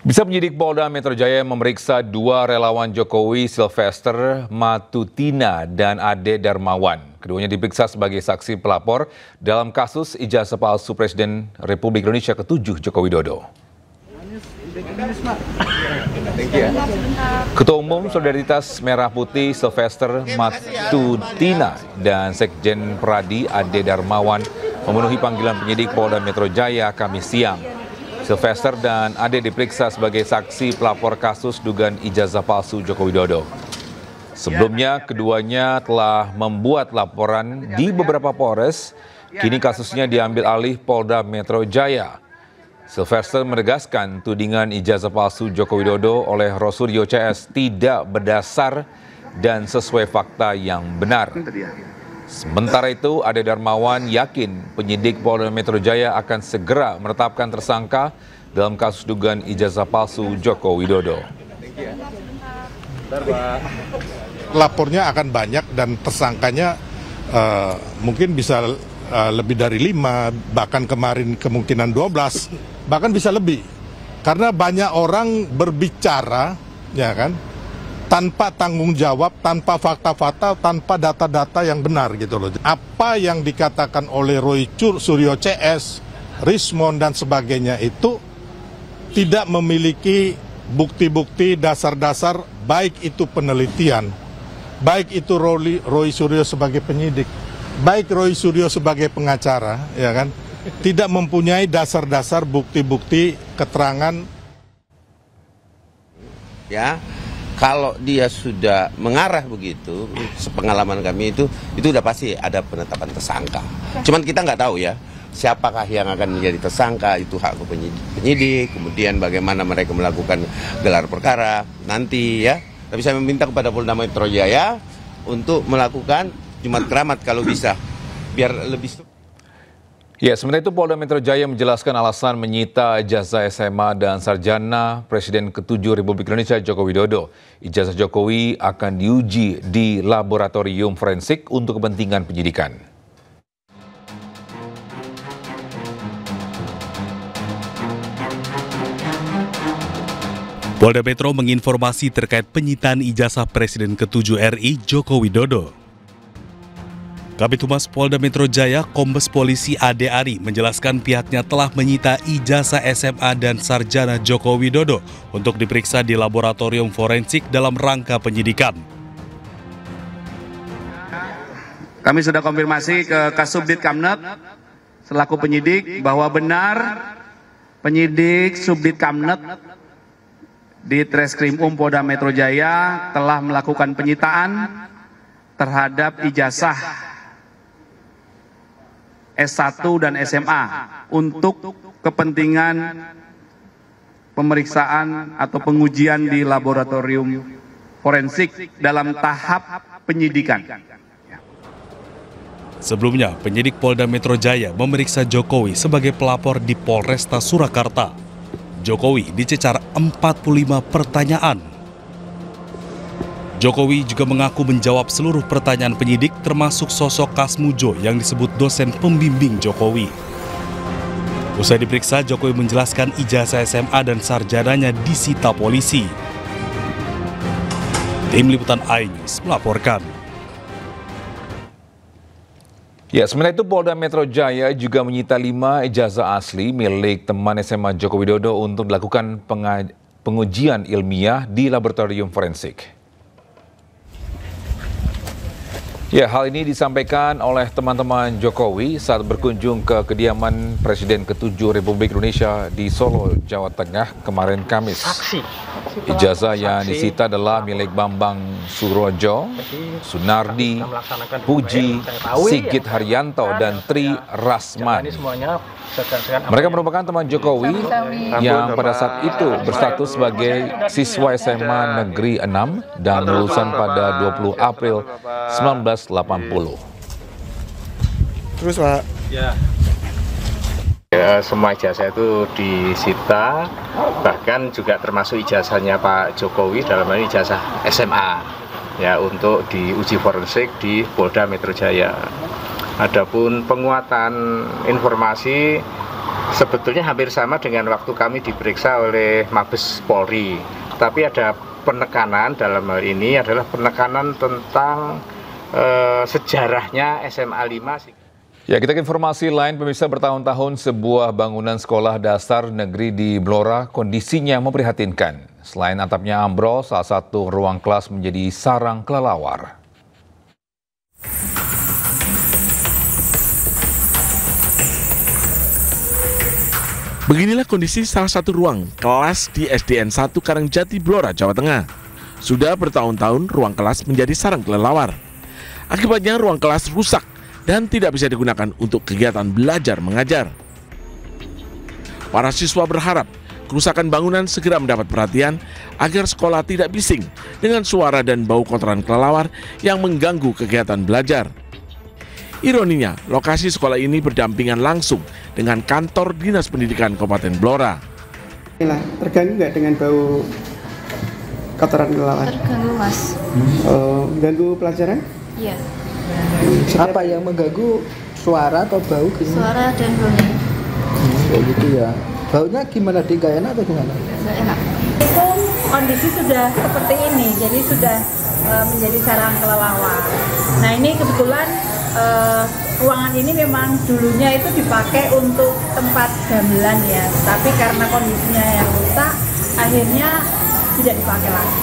Bisa penyidik Polda Metro Jaya memeriksa dua relawan Jokowi, Sylvester Matutina dan Ade Darmawan. Keduanya diperiksa sebagai saksi pelapor dalam kasus ijazah palsu Presiden Republik Indonesia ke-7 Joko Widodo. Ketua Umum Solidaritas Merah Putih Sylvester Matutina dan Sekjen Pradi Ade Darmawan memenuhi panggilan penyidik Polda Metro Jaya Kamis siang. Sylvester dan Ade diperiksa sebagai saksi pelapor kasus dugaan ijazah palsu Joko Widodo. Sebelumnya, keduanya telah membuat laporan di beberapa Polres. Kini kasusnya diambil alih Polda Metro Jaya. Sylvester menegaskan tudingan ijazah palsu Joko Widodo oleh Rosuryo CS tidak berdasar dan sesuai fakta yang benar. Sementara itu, Ade Darmawan yakin penyidik Polda Metro Jaya akan segera menetapkan tersangka dalam kasus dugaan ijazah palsu Joko Widodo. Lapornya akan banyak dan tersangkanya mungkin bisa lebih dari 5, bahkan kemarin kemungkinan 12, bahkan bisa lebih. Karena banyak orang berbicara, ya kan, tanpa tanggung jawab, tanpa fakta-fakta, tanpa data-data yang benar gitu loh. Apa yang dikatakan oleh Roy Suryo CS, Rismond dan sebagainya itu tidak memiliki bukti-bukti dasar-dasar, baik itu penelitian, baik itu Roy Suryo sebagai penyidik, baik Roy Suryo sebagai pengacara, ya kan, tidak mempunyai dasar-dasar bukti-bukti keterangan. Ya. Kalau dia sudah mengarah begitu, sepengalaman kami itu udah pasti ada penetapan tersangka. Cuman kita nggak tahu ya, siapakah yang akan menjadi tersangka, itu hak penyidik, kemudian bagaimana mereka melakukan gelar perkara nanti ya. Tapi saya meminta kepada Polda Metro Jaya untuk melakukan Jumat Keramat kalau bisa, biar lebih... Ya, sementara itu Polda Metro Jaya menjelaskan alasan menyita ijazah SMA dan sarjana Presiden ke-7 Republik Indonesia Joko Widodo. Ijazah Jokowi akan diuji di laboratorium forensik untuk kepentingan penyidikan. Polda Metro menginformasi terkait penyitaan ijazah Presiden ke-7 RI Joko Widodo. Kabid Humas Polda Metro Jaya, Kombes Polisi Ade Ari menjelaskan pihaknya telah menyita ijazah SMA dan sarjana Joko Widodo untuk diperiksa di laboratorium forensik dalam rangka penyidikan. Kami sudah konfirmasi ke Kasubdit Kamnet selaku penyidik bahwa benar penyidik Subdit Kamnet di Treskrim Polda Metro Jaya telah melakukan penyitaan terhadap ijazah S1 dan SMA untuk kepentingan pemeriksaan atau pengujian di laboratorium forensik dalam tahap penyidikan. Sebelumnya, penyidik Polda Metro Jaya memeriksa Jokowi sebagai pelapor di Polresta Surakarta. Jokowi dicecar 45 pertanyaan. Jokowi juga mengaku menjawab seluruh pertanyaan penyidik termasuk sosok Kasmujo yang disebut dosen pembimbing Jokowi. Usai diperiksa, Jokowi menjelaskan ijazah SMA dan sarjananya disita polisi. Tim Liputan iNews melaporkan. Ya, sementara itu Polda Metro Jaya juga menyita 5 ijazah asli milik teman SMA Joko Widodo untuk dilakukan pengujian ilmiah di laboratorium forensik. Ya, hal ini disampaikan oleh teman-teman Jokowi saat berkunjung ke kediaman Presiden ke-7 Republik Indonesia di Solo, Jawa Tengah kemarin Kamis. Ijazah yang disita adalah milik Bambang Surojo, Sunardi, Puji, Sigit Haryanto, dan Tri Rasman. Mereka merupakan teman Jokowi yang pada saat itu berstatus sebagai siswa SMA Negeri 6 dan lulusan pada 20 April 1980. Terus Pak? Ya, semua ijazah itu disita, bahkan juga termasuk ijazahnya Pak Jokowi dalam hal ini ijazah SMA ya untuk diuji forensik di Polda Metro Jaya. Adapun penguatan informasi sebetulnya hampir sama dengan waktu kami diperiksa oleh Mabes Polri, tapi ada penekanan dalam hal ini adalah penekanan tentang sejarahnya SMA 5. Ya, kita ke informasi lain. Pemirsa, bertahun-tahun sebuah bangunan sekolah dasar negeri di Blora kondisinya memprihatinkan. Selain atapnya ambrol, salah satu ruang kelas menjadi sarang kelelawar. Beginilah kondisi salah satu ruang kelas di SDN 1 Karangjati, Blora, Jawa Tengah. Sudah bertahun-tahun ruang kelas menjadi sarang kelelawar. Akibatnya ruang kelas rusak dan tidak bisa digunakan untuk kegiatan belajar mengajar. Para siswa berharap kerusakan bangunan segera mendapat perhatian agar sekolah tidak bising dengan suara dan bau kotoran kelelawar yang mengganggu kegiatan belajar. Ironinya, lokasi sekolah ini berdampingan langsung dengan kantor Dinas Pendidikan Kabupaten Blora. Terganggu nggak dengan bau kotoran kelelawar? Terganggu, Mas. Ganggu pelajaran? Iya. Apa yang mengganggu, suara atau bau? Suara dan baunya. Kayak gitu ya. Baunya gimana, nggak enak atau gimana? Nggak enak. Itu kondisi sudah seperti ini, jadi sudah menjadi sarang kelelawar. Nah, ini kebetulan ruangan ini memang dulunya itu dipakai untuk tempat gamelan ya, tapi karena kondisinya yang rusak, akhirnya tidak dipakai lagi.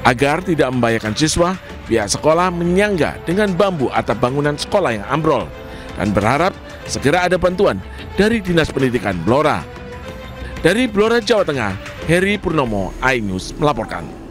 Agar tidak membahayakan siswa, pihak sekolah menyangga dengan bambu atap bangunan sekolah yang ambrol dan berharap segera ada bantuan dari Dinas Pendidikan Blora. Dari Blora, Jawa Tengah, Heri Purnomo, iNews melaporkan.